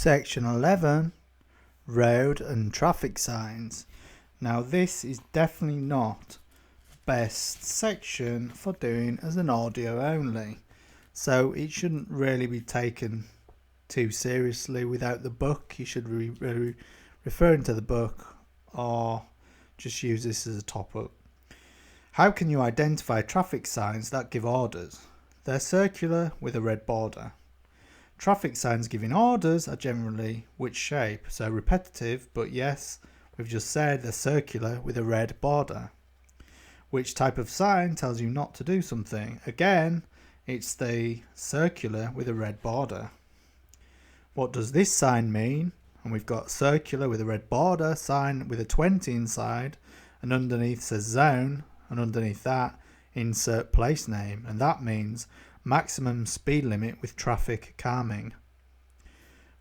Section 11, Road and Traffic Signs. Now this is definitely not best section for doing as an audio only, so it shouldn't really be taken too seriously without the book. You should be really referring to the book or just use this as a top up. How can you identify traffic signs that give orders? They're circular with a red border. Traffic signs giving orders are generally which shape? So repetitive, but yes, we've just said they're circular with a red border. Which type of sign tells you not to do something? Again, it's the circular with a red border. What does this sign mean? And we've got circular with a red border, sign with a 20 inside, and underneath says zone, and underneath that insert place name, and that means maximum speed limit with traffic calming.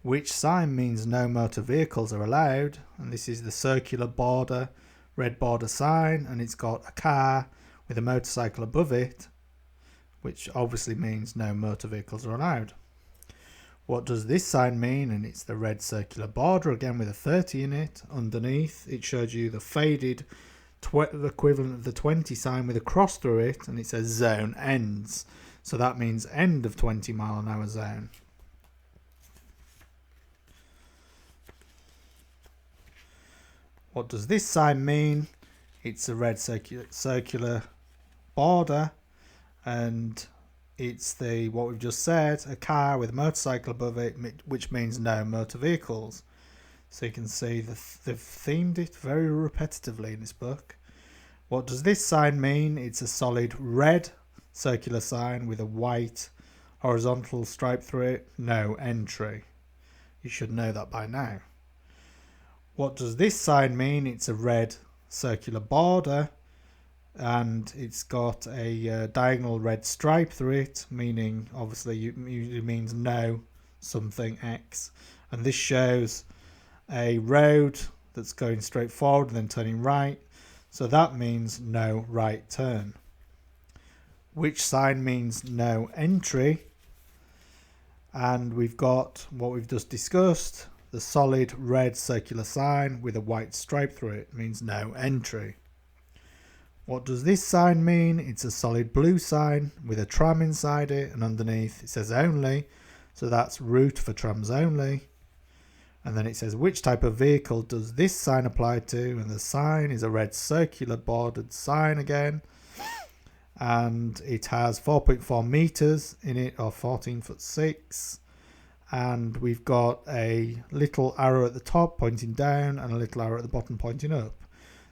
Which sign means no motor vehicles are allowed? And this is the circular border, red border sign, and it's got a car with a motorcycle above it, which obviously means no motor vehicles are allowed. What does this sign mean? And it's the red circular border again with a 30 in it. Underneath it shows you the faded equivalent of the 20 sign with a cross through it, and it says zone ends. So that means end of 20 mile an hour zone. What does this sign mean? It's a red circular border, and it's the what we've just said, a car with a motorcycle above it, which means no motor vehicles. So you can see they've themed it very repetitively in this book. What does this sign mean? It's a solid red circular sign with a white horizontal stripe through it, no entry. You should know that by now. What does this sign mean? It's a red circular border and it's got a diagonal red stripe through it, meaning obviously it means no something X, and this shows a road that's going straight forward and then turning right, so that means no right turn. Which sign means no entry? And we've got what we've just discussed, the solid red circular sign with a white stripe through it means no entry. What does this sign mean? It's a solid blue sign with a tram inside it, and underneath it says only, so that's route for trams only. And then it says which type of vehicle does this sign apply to, and the sign is a red circular bordered sign again, and it has 4.4 meters in it, or 14'6", and we've got a little arrow at the top pointing down and a little arrow at the bottom pointing up.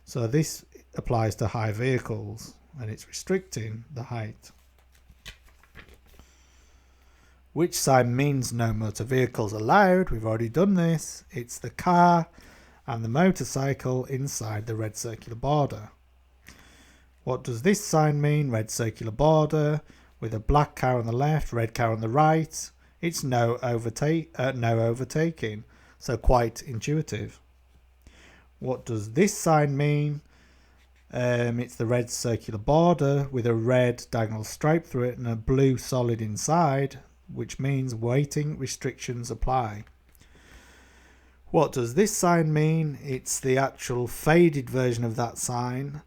So this applies to high vehicles and it's restricting the height. Which sign means no motor vehicles allowed? We've already done this. It's the car and the motorcycle inside the red circular border. What does this sign mean? Red circular border with a black car on the left, red car on the right. It's no overtaking, so quite intuitive. What does this sign mean? It's the red circular border with a red diagonal stripe through it and a blue solid inside, which means waiting restrictions apply. What does this sign mean? It's the actual faded version of that sign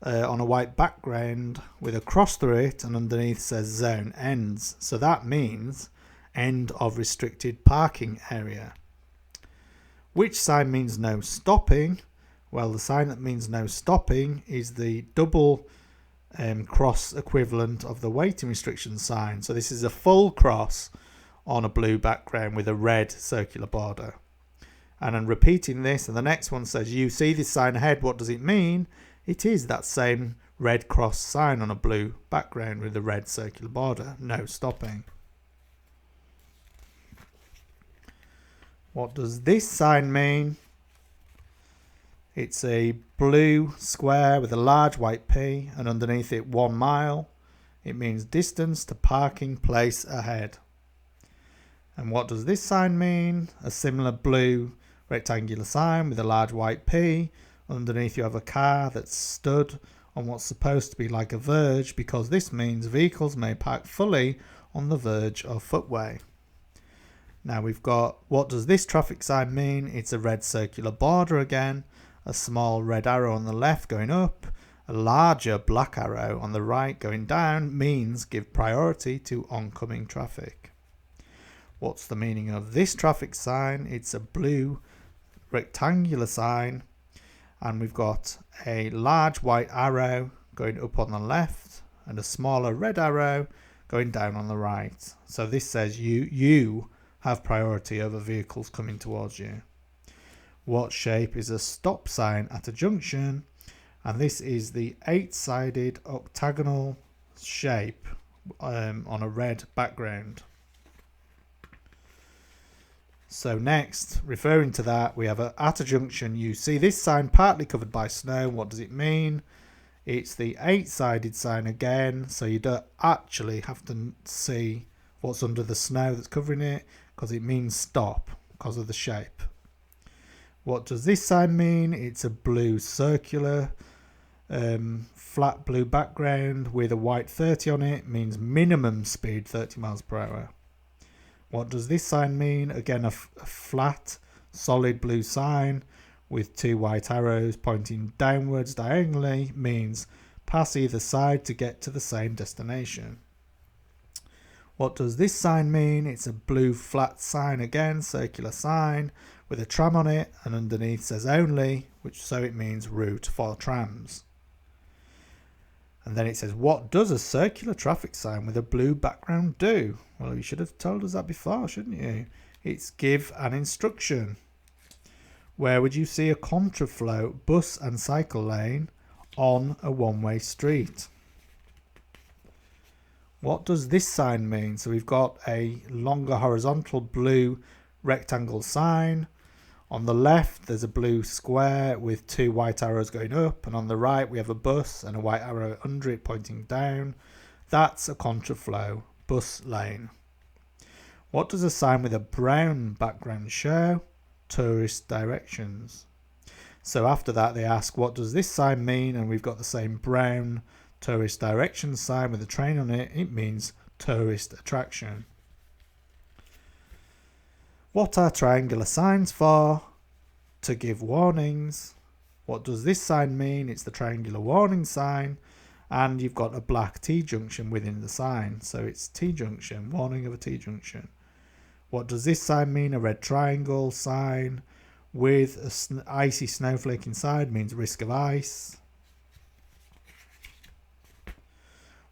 on a white background with a cross through it, and underneath says zone ends. So that means end of restricted parking area. Which sign means no stopping? Well, the sign that means no stopping is the double cross equivalent of the waiting restriction sign. So this is a full cross on a blue background with a red circular border. And I'm repeating this, and the next one says, you see this sign ahead, what does it mean? It is that same red cross sign on a blue background with a red circular border, no stopping. What does this sign mean? It's a blue square with a large white P and underneath it 1 mile. It means distance to parking place ahead. And what does this sign mean? A similar blue rectangular sign with a large white P. Underneath you have a car that's stood on what's supposed to be like a verge, because this means vehicles may park fully on the verge of footway. Now we've got, what does this traffic sign mean? It's a red circular border again, a small red arrow on the left going up, a larger black arrow on the right going down means give priority to oncoming traffic. What's the meaning of this traffic sign? It's a blue rectangular sign, and we've got a large white arrow going up on the left and a smaller red arrow going down on the right. So this says you have priority over vehicles coming towards you. What shape is a stop sign at a junction? And this is the 8-sided octagonal shape on a red background. So next, referring to that, we have at a junction, you see this sign partly covered by snow. What does it mean? It's the 8-sided sign again, so you don't actually have to see what's under the snow that's covering it, because it means stop because of the shape. What does this sign mean? It's a blue circular flat blue background with a white 30 on it, means minimum speed 30 miles per hour. What does this sign mean? Again, a flat solid blue sign with 2 white arrows pointing downwards diagonally, means pass either side to get to the same destination. What does this sign mean? It's a blue flat sign again, circular sign with a tram on it, and underneath says only, which so it means route for trams. And then it says, what does a circular traffic sign with a blue background do? Well, you should have told us that before, shouldn't you? It's give an instruction. Where would you see a contraflow bus and cycle lane on a one-way street? What does this sign mean? So we've got a longer horizontal blue rectangle sign. On the left, there's a blue square with 2 white arrows going up. And on the right, we have a bus and a white arrow under it pointing down. That's a contraflow bus lane. What does a sign with a brown background show? Tourist directions. So after that, they ask, what does this sign mean? And we've got the same brown tourist directions sign with a train on it. It means tourist attraction. What are triangular signs for? To give warnings. What does this sign mean? It's the triangular warning sign, and you've got a black T-junction within the sign, so it's T-junction, warning of a T-junction. What does this sign mean? A red triangle sign with an icy snowflake inside, means risk of ice.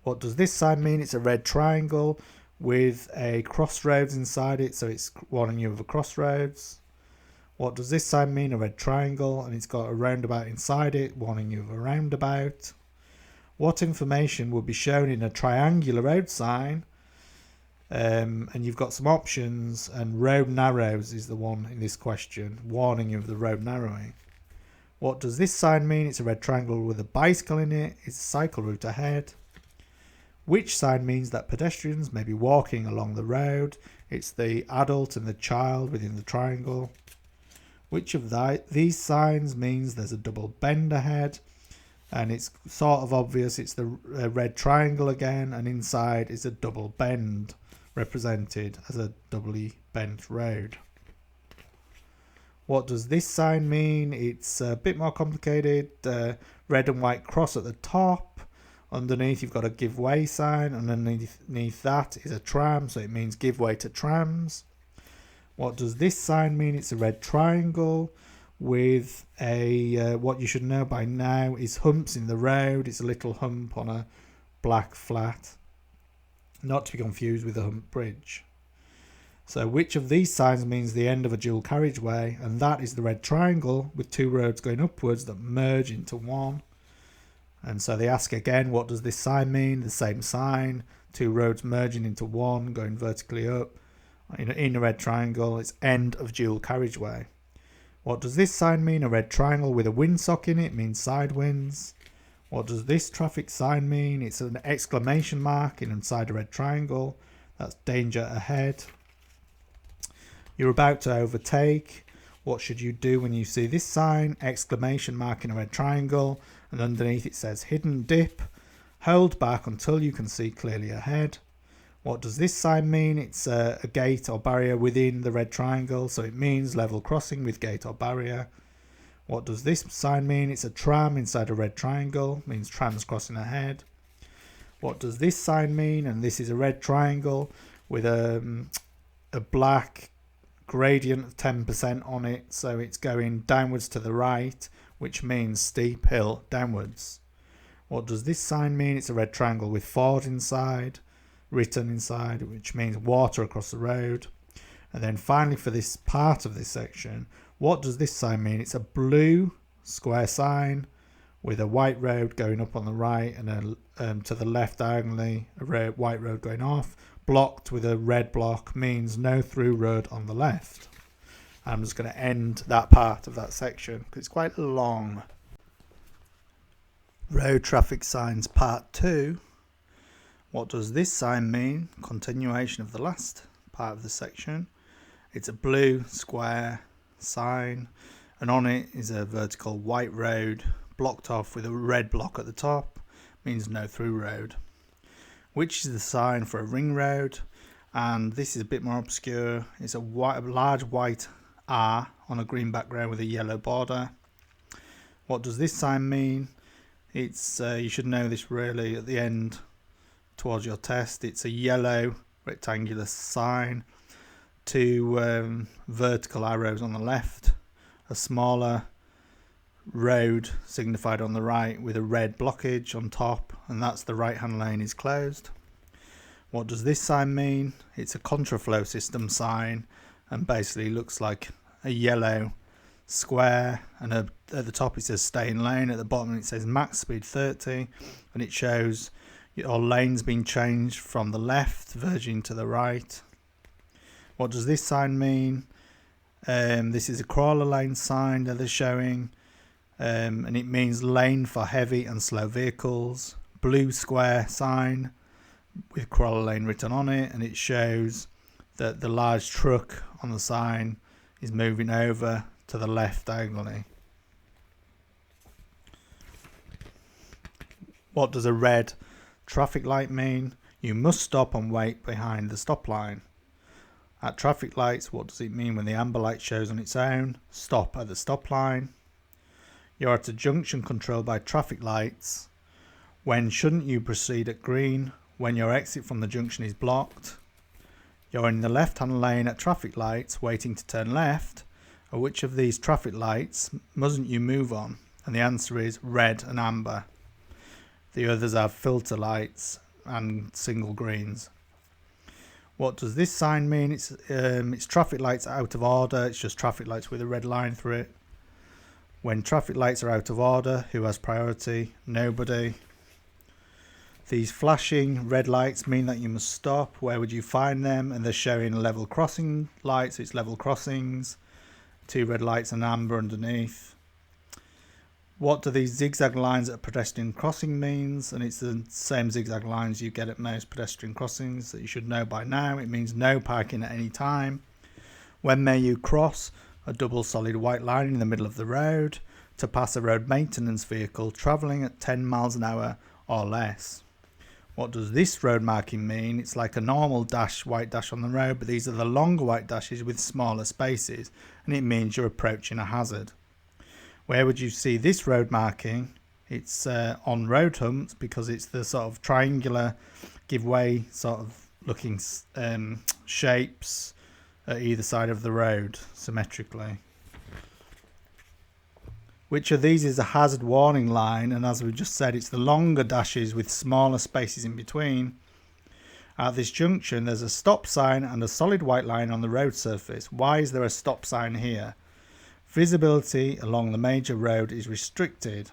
What does this sign mean? It's a red triangle with a crossroads inside it, so it's warning you of a crossroads. What does this sign mean? A red triangle, and it's got a roundabout inside it, warning you of a roundabout. What information would be shown in a triangular road sign? And you've got some options, and road narrows is the one in this question, warning you of the road narrowing. What does this sign mean? It's a red triangle with a bicycle in it. It's a cycle route ahead. Which sign means that pedestrians may be walking along the road? It's the adult and the child within the triangle. Which of these signs means there's a double bend ahead? And it's sort of obvious, it's the red triangle again, and inside is a double bend represented as a doubly bent road. What does this sign mean? It's a bit more complicated. Red and white cross at the top. Underneath you've got a give way sign, and underneath that is a tram, so it means give way to trams. What does this sign mean? It's a red triangle with a what you should know by now is humps in the road. It's a little hump on a black flat, not to be confused with a hump bridge. So which of these signs means the end of a dual carriageway? And that is the red triangle with 2 roads going upwards that merge into one. And so they ask again, what does this sign mean? The same sign, 2 roads merging into one, going vertically up. In a red triangle, it's end of dual carriageway. What does this sign mean? A red triangle with a windsock in it means side winds. What does this traffic sign mean? It's an exclamation mark inside a red triangle. That's danger ahead. You're about to overtake. What should you do when you see this sign? Exclamation mark in a red triangle, and underneath it says hidden dip. Hold back until you can see clearly ahead. What does this sign mean? It's a gate or barrier within the red triangle, so it means level crossing with gate or barrier. What does this sign mean? It's a tram inside a red triangle, means trams crossing ahead. What does this sign mean? And this is a red triangle with a black gradient of 10% on it, so it's going downwards to the right, which means steep hill downwards. What does this sign mean? It's a red triangle with Ford inside, written inside, which means water across the road. And then finally, for this part of this section, what does this sign mean? It's a blue square sign with a white road going up on the right and to the left diagonally a white road going off, blocked with a red block, means no through road on the left. I'm just going to end that part of that section because it's quite long. Road traffic signs part 2. What does this sign mean? Continuation of the last part of the section. It's a blue square sign, and on it is a vertical white road blocked off with a red block at the top, means no through road. Which is the sign for a ring road? And this is a bit more obscure. It's a large white R on a green background with a yellow border. What does this sign mean? It's you should know this really at the end towards your test. It's a yellow rectangular sign, 2 vertical arrows on the left, a smaller road signified on the right with a red blockage on top, and that's the right hand lane is closed. What does this sign mean? It's a contraflow system sign, and basically looks like a yellow square, and at the top it says stay in lane, at the bottom it says max speed 30, and it shows your lane's been changed from the left verging to the right. What does this sign mean? This is a crawler lane sign that they're showing, and it means lane for heavy and slow vehicles. Blue square sign with crawler lane written on it, and it shows that the large truck on the sign is moving over to the left diagonally. What does a red traffic light mean? You must stop and wait behind the stop line. At traffic lights, what does it mean when the amber light shows on its own? Stop at the stop line. You're at a junction controlled by traffic lights. When shouldn't you proceed at green? When your exit from the junction is blocked. You're in the left-hand lane at traffic lights waiting to turn left. Or which of these traffic lights mustn't you move on? And the answer is red and amber. The others have filter lights and single greens. What does this sign mean? It's traffic lights out of order. It's just traffic lights with a red line through it. When traffic lights are out of order, who has priority? Nobody. These flashing red lights mean that you must stop. Where would you find them? And they're showing level crossing lights. It's level crossings. 2 red lights and amber underneath. What do these zigzag lines at pedestrian crossing means? And it's the same zigzag lines you get at most pedestrian crossings that you should know by now. It means no parking at any time. When may you cross? A double solid white line in the middle of the road to pass a road maintenance vehicle travelling at 10 miles an hour or less. What does this road marking mean? It's like a normal white dash on the road, but these are the longer white dashes with smaller spaces, and it means you're approaching a hazard. Where would you see this road marking? It's on road humps because it's the sort of triangular give way sort of looking shapes at either side of the road symmetrically. Which of these is a hazard warning line? And as we just said, it's the longer dashes with smaller spaces in between. At this junction, there's a stop sign and a solid white line on the road surface. Why is there a stop sign here? Visibility along the major road is restricted.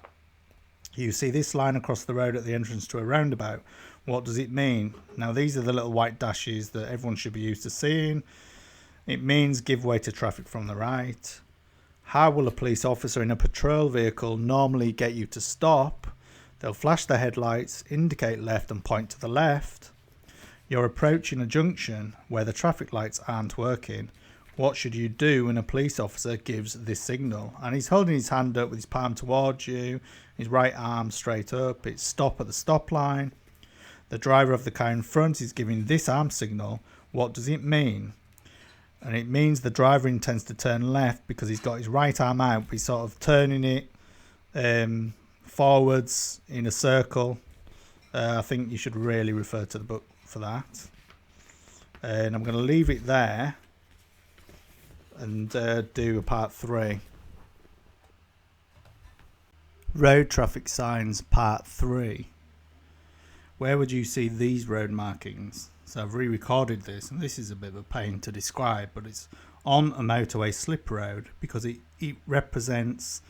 You see this line across the road at the entrance to a roundabout. What does it mean? Now, these are the little white dashes that everyone should be used to seeing. It means give way to traffic from the right. How will a police officer in a patrol vehicle normally get you to stop? They'll flash their headlights, indicate left and point to the left. You're approaching a junction where the traffic lights aren't working. What should you do when a police officer gives this signal? And he's holding his hand up with his palm towards you, his right arm straight up. It's stop at the stop line. The driver of the car in front is giving this arm signal. What does it mean? And it means the driver intends to turn left because he's got his right arm out, but he's sort of turning it forwards in a circle. I think you should really refer to the book for that. And I'm going to leave it there and do a part 3. Road traffic signs part 3. Where would you see these road markings? So I've re-recorded this, and this is a bit of a pain to describe, but it's on a motorway slip road because it represents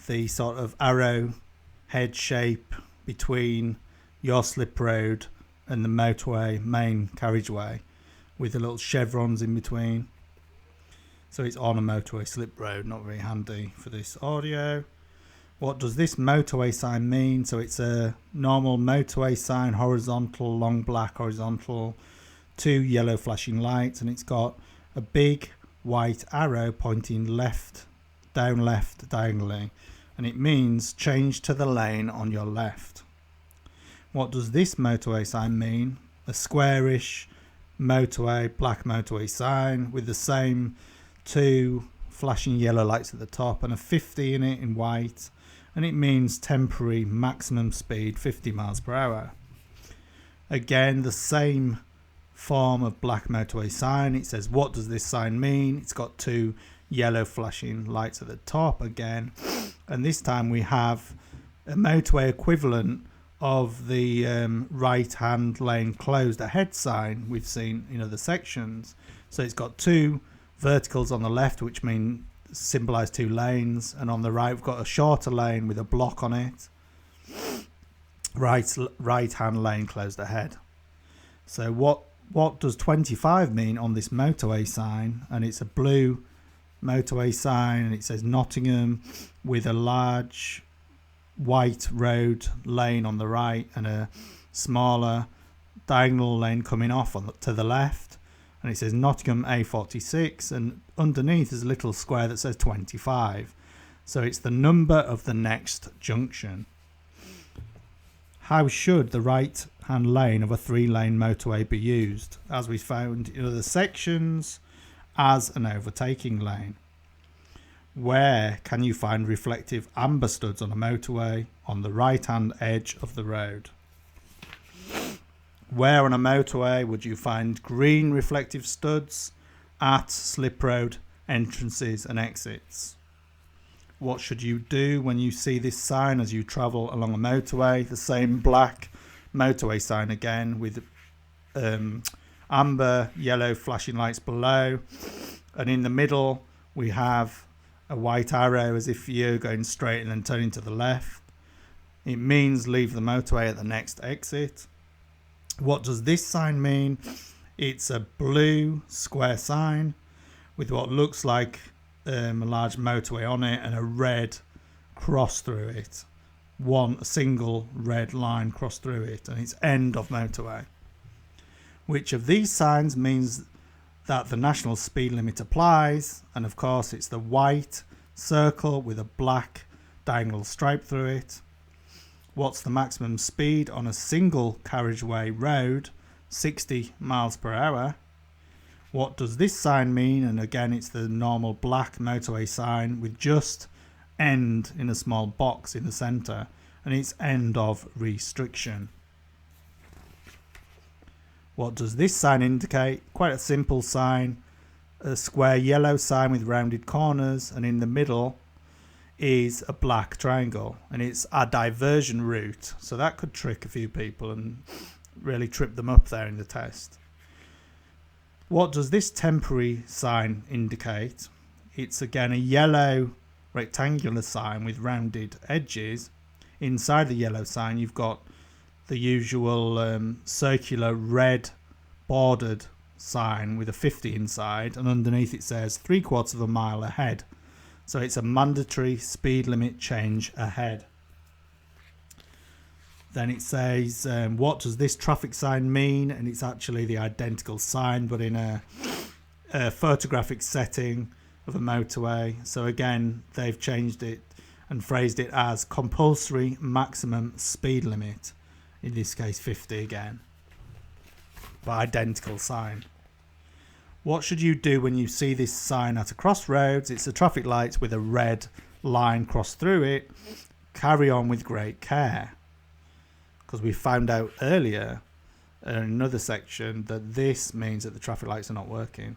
the sort of arrow head shape between your slip road and the motorway main carriageway with the little chevrons in between. So it's on a motorway slip road, not very handy for this audio. What does this motorway sign mean? So it's a normal motorway sign, horizontal, long black horizontal, 2 yellow flashing lights, and it's got a big white arrow pointing left diagonally, and it means change to the lane on your left. What does this motorway sign mean? A squarish motorway, black motorway sign with the same 2 flashing yellow lights at the top and a 50 in it in white, and it means temporary maximum speed 50 miles per hour. Again, the same form of black motorway sign. It says, what does this sign mean? It's got 2 yellow flashing lights at the top again, and this time we have a motorway equivalent of the right hand lane closed ahead sign we've seen in other sections. So it's got 2 verticals on the left, which symbolize 2 lanes, and on the right we've got a shorter lane with a block on it. Right hand lane closed ahead. So what does 25 mean on this motorway sign? And it's a blue motorway sign, and it says Nottingham with a large white road lane on the right and a smaller diagonal lane coming off to the left, and it says Nottingham A46, and underneath is a little square that says 25. So it's the number of the next junction. How should the right hand lane of a 3-lane motorway be used? As we found in other sections, as an overtaking lane. Where can you find reflective amber studs on a motorway? On the right hand edge of the road. Where on a motorway would you find green reflective studs? At slip road entrances and exits. What should you do when you see this sign as you travel along a motorway? The same black motorway sign again with amber, yellow flashing lights below, and in the middle we have a white arrow as if you're going straight and then turning to the left. It means leave the motorway at the next exit. What does this sign mean? It's a blue square sign with what looks like a large motorway on it and a red cross through it. A single red line cross through it, and it's end of motorway. Which of these signs means that the national speed limit applies? And of course it's the white circle with a black diagonal stripe through it. What's the maximum speed on a single carriageway road? 60 miles per hour. What does this sign mean? And again, it's the normal black motorway sign with just end in a small box in the centre, and it's end of restriction. What does this sign indicate? Quite a simple sign, a square yellow sign with rounded corners, and in the middle is a black triangle, and it's a diversion route. So that could trick a few people and really trip them up there in the test. What does this temporary sign indicate? It's again a yellow rectangular sign with rounded edges. Inside the yellow sign you've got the usual circular red bordered sign with a 50 inside, and underneath it says 3/4 mile ahead. So it's a mandatory speed limit change ahead. Then it says, what does this traffic sign mean? And it's actually the identical sign, but in a photographic setting of a motorway. So again, they've changed it and phrased it as compulsory maximum speed limit. In this case, 50 again. but identical sign. What should you do when you see this sign at a crossroads? It's a traffic light with a red line crossed through it. Carry on with great care. Because we found out earlier in another section that this means that the traffic lights are not working.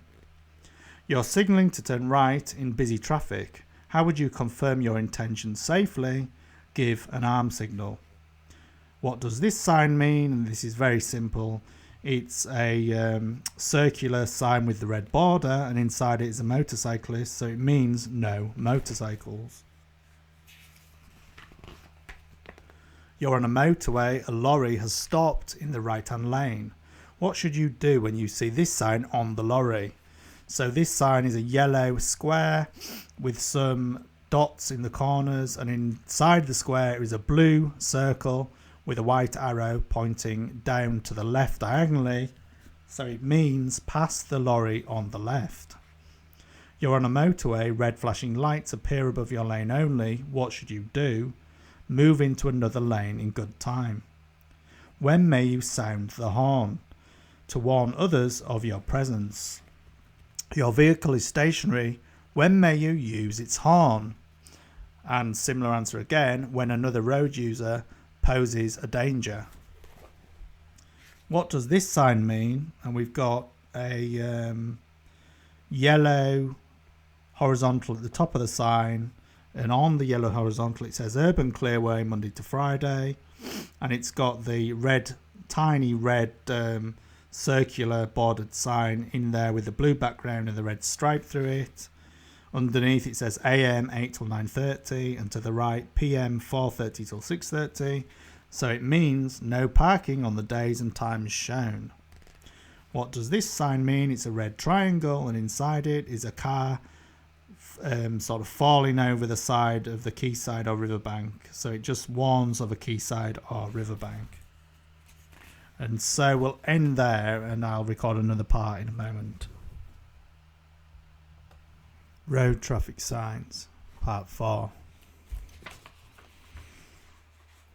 You're signalling to turn right in busy traffic. How would you confirm your intention safely? Give an arm signal. What does this sign mean? And this is very simple. It's a circular sign with the red border, and inside it is a motorcyclist, so it means no motorcycles. You're on a motorway, a lorry has stopped in the right-hand lane. What should you do when you see this sign on the lorry? So this sign is a yellow square with some dots in the corners, and inside the square is a blue circle with a white arrow pointing down to the left diagonally, so it means pass the lorry on the left. You're on a motorway, red flashing lights appear above your lane only. What should you do? Move into another lane in good time. When may you sound the horn? To warn others of your presence. Your vehicle is stationary. When may you use its horn? And similar answer again, when another road user poses a danger. What does this sign mean? And we've got a yellow horizontal at the top of the sign, and on the yellow horizontal it says Urban Clearway Monday to Friday, and it's got the red, tiny red circular bordered sign in there with the blue background and the red stripe through it. Underneath it says AM 8 till 9:30, and to the right PM 4:30 till 6:30. So it means no parking on the days and times shown. What does this sign mean? It's a red triangle, and inside it is a car sort of falling over the side of the quayside or riverbank. So it just warns of a quayside or riverbank. And so we'll end there, and I'll record another part in a moment. Road traffic signs, part 4.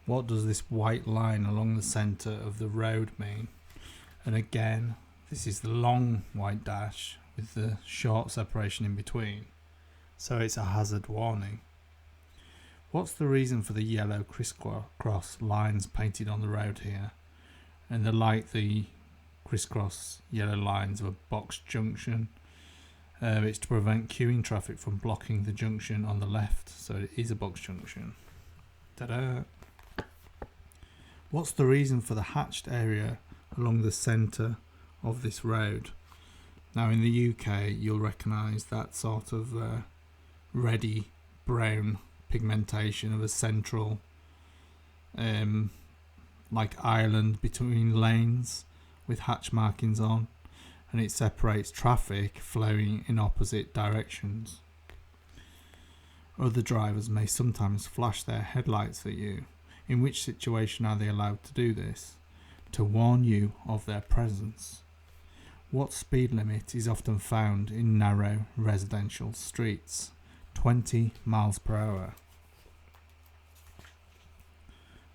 What does this white line along the centre of the road mean? And again, this is the long white dash with the short separation in between. So it's a hazard warning. What's the reason for the yellow crisscross lines painted on the road here? And they're like the crisscross yellow lines of a box junction. It's to prevent queuing traffic from blocking the junction on the left, so it is a box junction. Ta-da! What's the reason for the hatched area along the centre of this road? Now in the UK you'll recognise that sort of reddy brown pigmentation of a central like island between lanes with hatch markings on, and it separates traffic flowing in opposite directions. Other drivers may sometimes flash their headlights at you. In which situation are they allowed to do this? To warn you of their presence. What speed limit is often found in narrow residential streets? 20 miles per hour.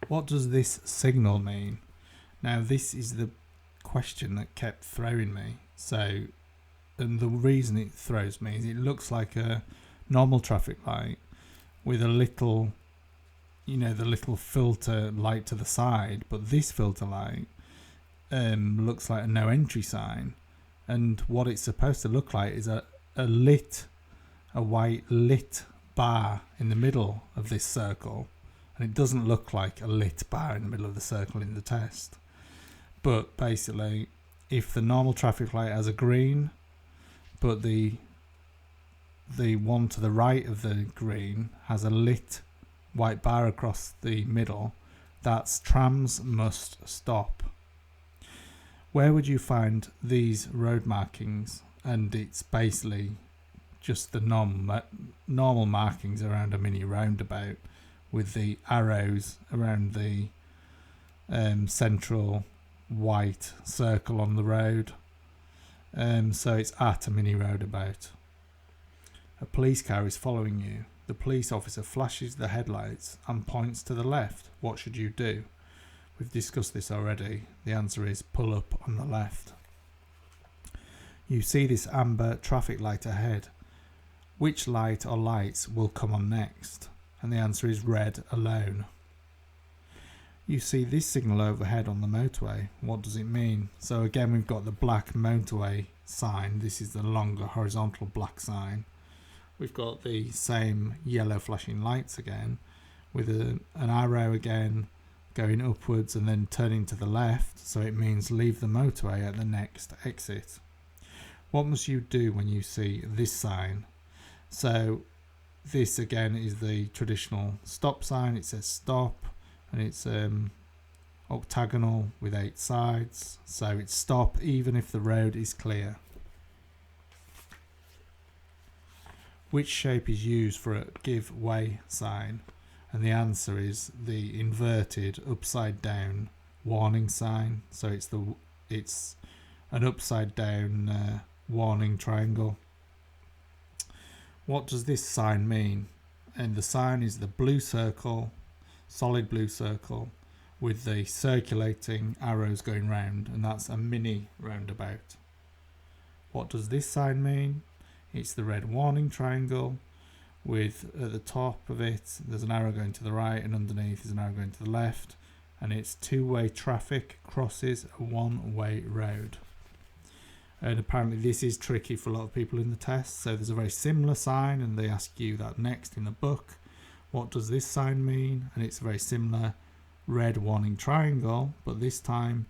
What does this signal mean? Now this is the question that kept throwing me. So, and the reason it throws me is it looks like a normal traffic light with a little, the little filter light to the side, but this filter light looks like a no entry sign, and what it's supposed to look like is a white lit bar in the middle of this circle, and it doesn't look like a lit bar in the middle of the circle in the test. But basically, if the normal traffic light has a green, but the one to the right of the green has a lit white bar across the middle, that's trams must stop. Where would you find these road markings? And it's basically just the normal markings around a mini roundabout with the arrows around the central white circle on the road. So it's at a mini roundabout. A police car is following you. The police officer flashes the headlights and points to the left. What should you do? We've discussed this already. The answer is pull up on the left. You see this amber traffic light ahead. Which light or lights will come on next? And the answer is red alone. You see this signal overhead on the motorway. What does it mean? So again, we've got the black motorway sign. This is the longer horizontal black sign. We've got the same yellow flashing lights again, with an arrow again going upwards and then turning to the left. So it means leave the motorway at the next exit. What must you do when you see this sign? So this again is the traditional stop sign. It says stop, and it's octagonal with 8 sides, so it's stop even if the road is clear. Which shape is used for a give way sign? And the answer is the inverted upside down warning sign. So it's an upside down warning triangle. What does this sign mean? And the sign is the blue circle, solid blue circle with the circulating arrows going round, and that's a mini roundabout. What does this sign mean? It's the red warning triangle with at the top of it there's an arrow going to the right and underneath is an arrow going to the left, and it's two-way traffic crosses a one-way road. And apparently this is tricky for a lot of people in the test, so there's a very similar sign and they ask you that next in the book. What does this sign mean? And it's a very similar red warning triangle, but this time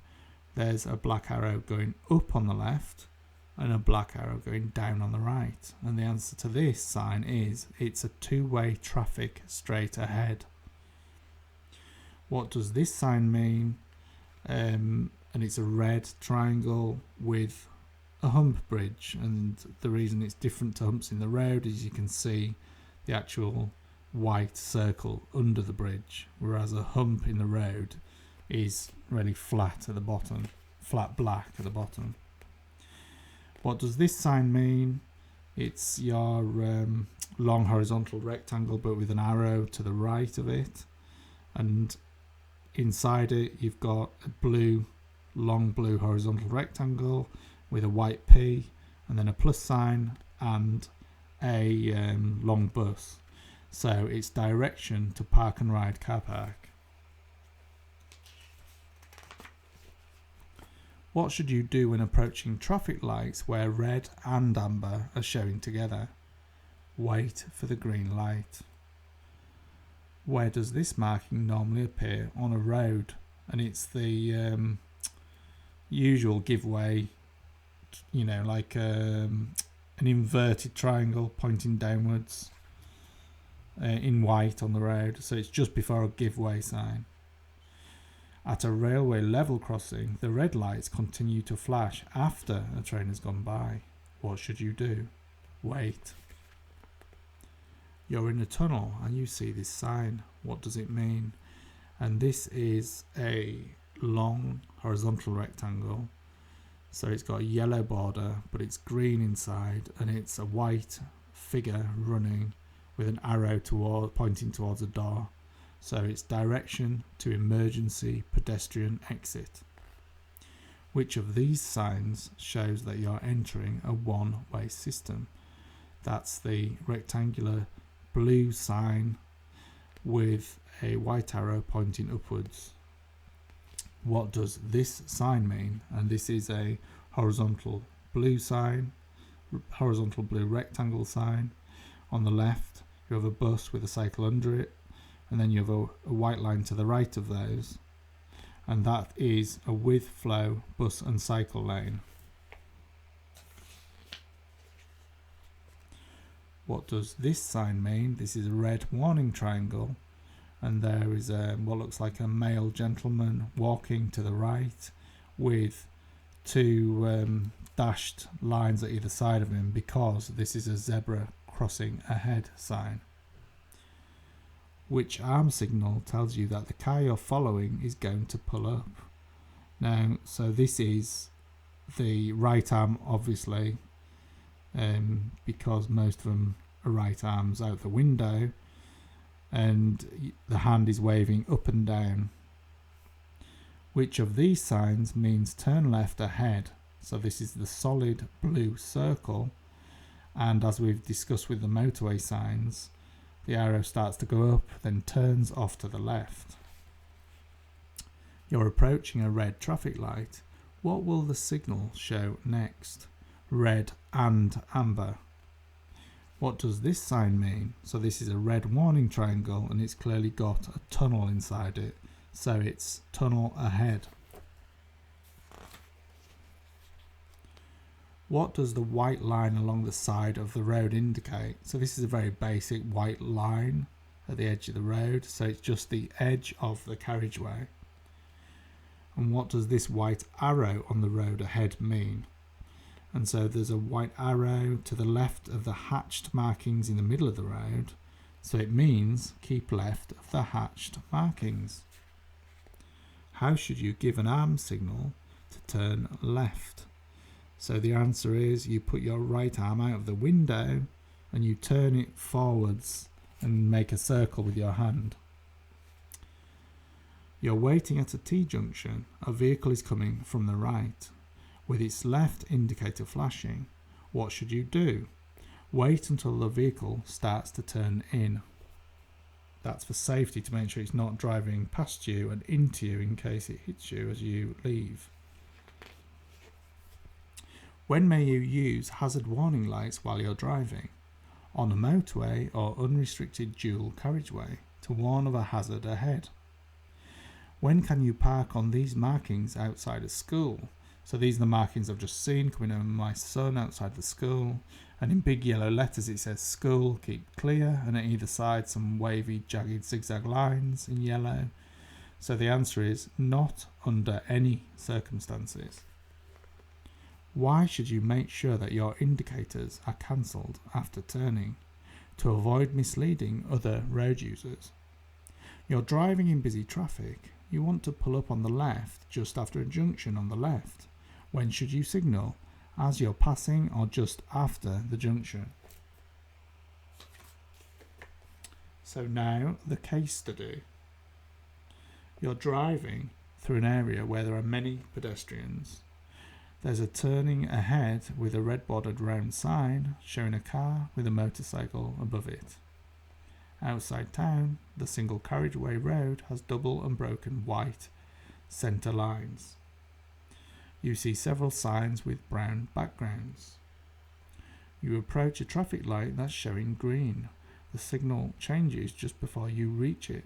there's a black arrow going up on the left and a black arrow going down on the right. And the answer to this sign is it's a two-way traffic straight ahead. What does this sign mean? And it's a red triangle with a hump bridge, and the reason it's different to humps in the road is you can see the actual white circle under the bridge, whereas a hump in the road is really flat at the bottom, flat black at the bottom. What does this sign mean? It's your long horizontal rectangle but with an arrow to the right of it, and inside it you've got a long blue horizontal rectangle with a white P and then a plus sign and a long bus. So it's direction to Park and Ride car park. What should you do when approaching traffic lights where red and amber are showing together? Wait for the green light. Where does this marking normally appear on a road? And it's the usual giveaway, like an inverted triangle pointing downwards in white on the road. So it's just before a giveaway sign. At a railway level crossing, the red lights continue to flash after a train has gone by. What should you do? Wait. You're in a tunnel and you see this sign. What does it mean? And this is a long horizontal rectangle. So it's got a yellow border, but it's green inside, and it's a white figure running with an arrow pointing towards a door. So it's direction to emergency pedestrian exit. Which of these signs shows that you're entering a one-way system? That's the rectangular blue sign with a white arrow pointing upwards. What does this sign mean? And this is a horizontal blue sign, horizontal blue rectangle sign. On the left you have a bus with a cycle under it, and then you have a white line to the right of those, and that is a with flow bus and cycle lane. What does this sign mean? This is a red warning triangle, and there is what looks like a male gentleman walking to the right with two dashed lines at either side of him, because this is a zebra crossing ahead sign. Which arm signal tells you that the car you're following is going to pull up? Now, so this is the right arm, obviously, because most of them are right arms out the window, and the hand is waving up and down. Which of these signs means turn left ahead? So this is the solid blue circle, and as we've discussed with the motorway signs, the arrow starts to go up, then turns off to the left. You're approaching a red traffic light. What will the signal show next? Red and amber. What does this sign mean? So this is a red warning triangle and it's clearly got a tunnel inside it. So it's tunnel ahead. What does the white line along the side of the road indicate? So this is a very basic white line at the edge of the road. So it's just the edge of the carriageway. And what does this white arrow on the road ahead mean? And so there's a white arrow to the left of the hatched markings in the middle of the road. So it means keep left of the hatched markings. How should you give an arm signal to turn left? So the answer is you put your right arm out of the window and you turn it forwards and make a circle with your hand. You're waiting at a T-junction. A vehicle is coming from the right. With its left indicator flashing, what should you do? Wait until the vehicle starts to turn in. That's for safety, to make sure it's not driving past you and into you in case it hits you as you leave. When may you use hazard warning lights while you're driving? On a motorway or unrestricted dual carriageway to warn of a hazard ahead. When can you park on these markings outside a school? So these are the markings I've just seen coming over my son outside the school. And in big yellow letters it says school, keep clear. And at either side some wavy, jagged zigzag lines in yellow. So the answer is not under any circumstances. Why should you make sure that your indicators are cancelled after turning? To avoid misleading other road users. You're driving in busy traffic. You want to pull up on the left just after a junction on the left. When should you signal? As you're passing or just after the junction? So now the case study. You're driving through an area where there are many pedestrians. There's a turning ahead with a red bordered round sign showing a car with a motorcycle above it. Outside town, the single carriageway road has double unbroken white centre lines. You see several signs with brown backgrounds. You approach a traffic light that's showing green. The signal changes just before you reach it.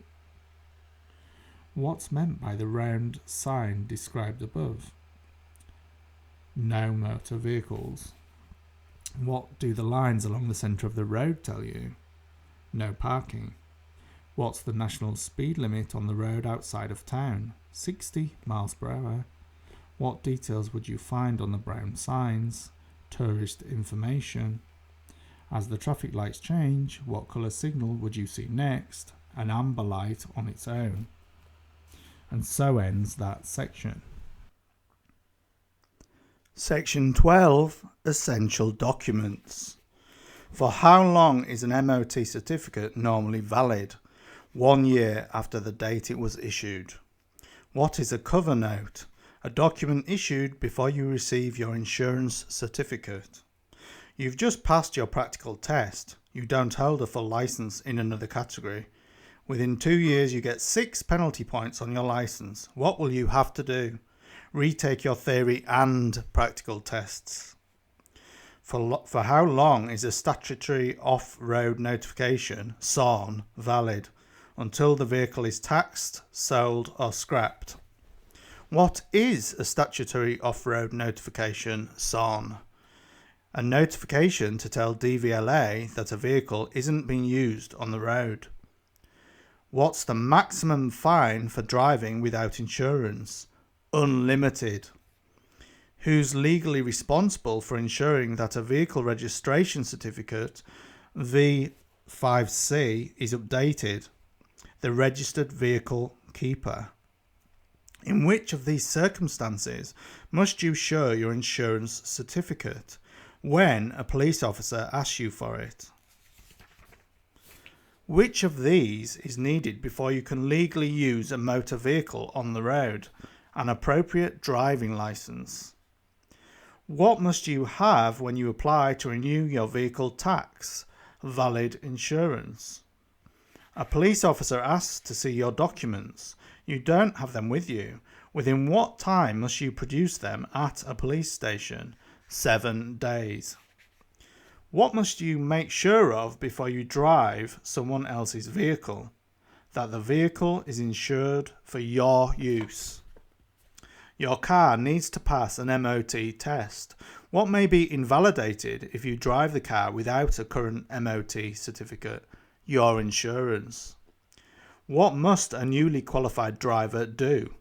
What's meant by the round sign described above? No motor vehicles. What do the lines along the centre of the road tell you? No parking. What's the national speed limit on the road outside of town? 60 miles per hour. What details would you find on the brown signs? Tourist information. As the traffic lights change, what colour signal would you see next? An amber light on its own. And so ends that section. Section 12, Essential Documents. For how long is an MOT certificate normally valid? 1 year after the date it was issued. What is a cover note? A document issued before you receive your insurance certificate. You've just passed your practical test. You don't hold a full license in another category. Within 2 years you get 6 penalty points on your license. What will you have to do? Retake your theory and practical tests. For how long is a statutory off-road notification, SON, valid? Until the vehicle is taxed, sold or scrapped. What is a statutory off-road notification, SON? A notification to tell DVLA that a vehicle isn't being used on the road. What's the maximum fine for driving without insurance? Unlimited. Who's legally responsible for ensuring that a vehicle registration certificate, V5C, is updated? The registered vehicle keeper. In which of these circumstances must you show your insurance certificate? When a police officer asks you for it. Which of these is needed before you can legally use a motor vehicle on the road? an appropriate driving licence. What must you have when you apply to renew your vehicle tax? Valid insurance. A police officer asks to see your documents. You don't have them with you. Within what time must you produce them at a police station? 7 days. What must you make sure of before you drive someone else's vehicle? That the vehicle is insured for your use. Your car needs to pass an MOT test. What may be invalidated if you drive the car without a current MOT certificate? Your insurance. What must a newly qualified driver do?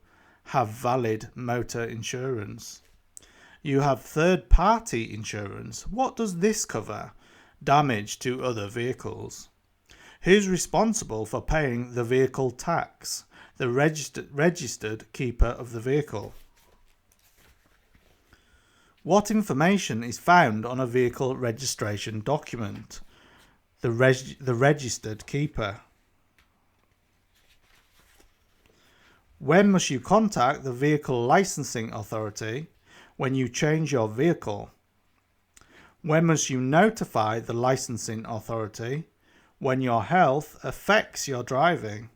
Have valid motor insurance. You have third-party insurance. What does this cover? Damage to other vehicles. Who's responsible for paying the vehicle tax? The registered keeper of the vehicle. What information is found on a vehicle registration document? The registered keeper. When must you contact the vehicle licensing authority? When you change your vehicle. When must you notify the licensing authority? When your health affects your driving.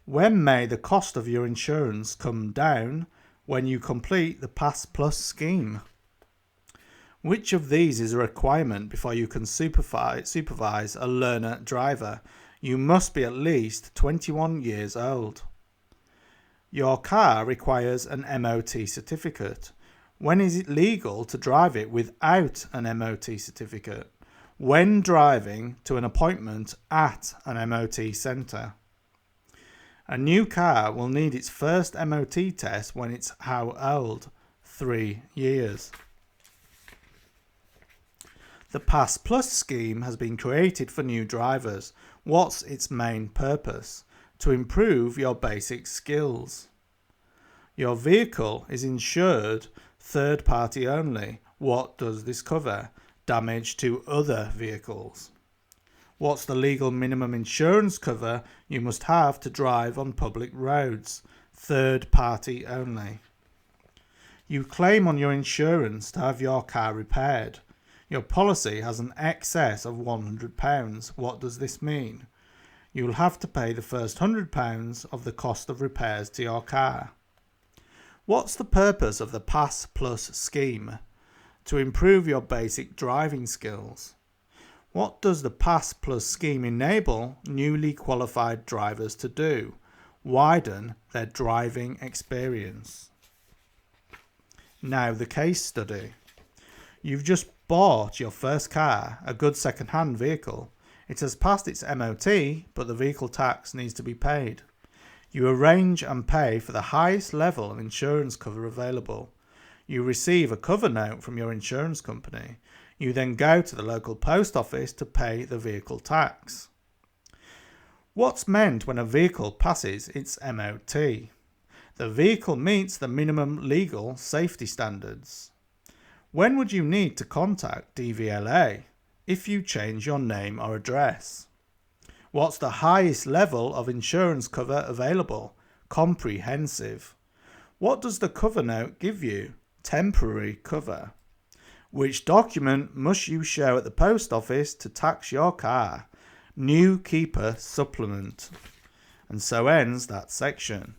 When may the cost of your insurance come down? When you complete the Pass Plus scheme. Which of these is a requirement before you can supervise a learner driver? You must be at least 21 years old. Your car requires an MOT certificate. When is it legal to drive it without an MOT certificate? When driving to an appointment at an MOT centre. A new car will need its first MOT test when it's how old? 3 years. The Pass Plus scheme has been created for new drivers. What's its main purpose? To improve your basic skills. Your vehicle is insured third party only. What does this cover? Damage to other vehicles. What's the legal minimum insurance cover you must have to drive on public roads? Third party only. You claim on your insurance to have your car repaired. Your policy has an excess of £100. What does this mean? You will have to pay the first £100 of the cost of repairs to your car. What's the purpose of the Pass Plus scheme? To improve your basic driving skills. What does the Pass Plus scheme enable newly qualified drivers to do? Widen their driving experience. Now the case study. You've just bought your first car, a good second-hand vehicle. It has passed its MOT, but the vehicle tax needs to be paid. You arrange and pay for the highest level of insurance cover available. You receive a cover note from your insurance company. You then go to the local post office to pay the vehicle tax. What's meant when a vehicle passes its MOT? The vehicle meets the minimum legal safety standards. When would you need to contact DVLA? If you change your name or address. What's the highest level of insurance cover available? Comprehensive. What does the cover note give you? Temporary cover. Which document must you show at the post office to tax your car? New keeper supplement. And so ends that section.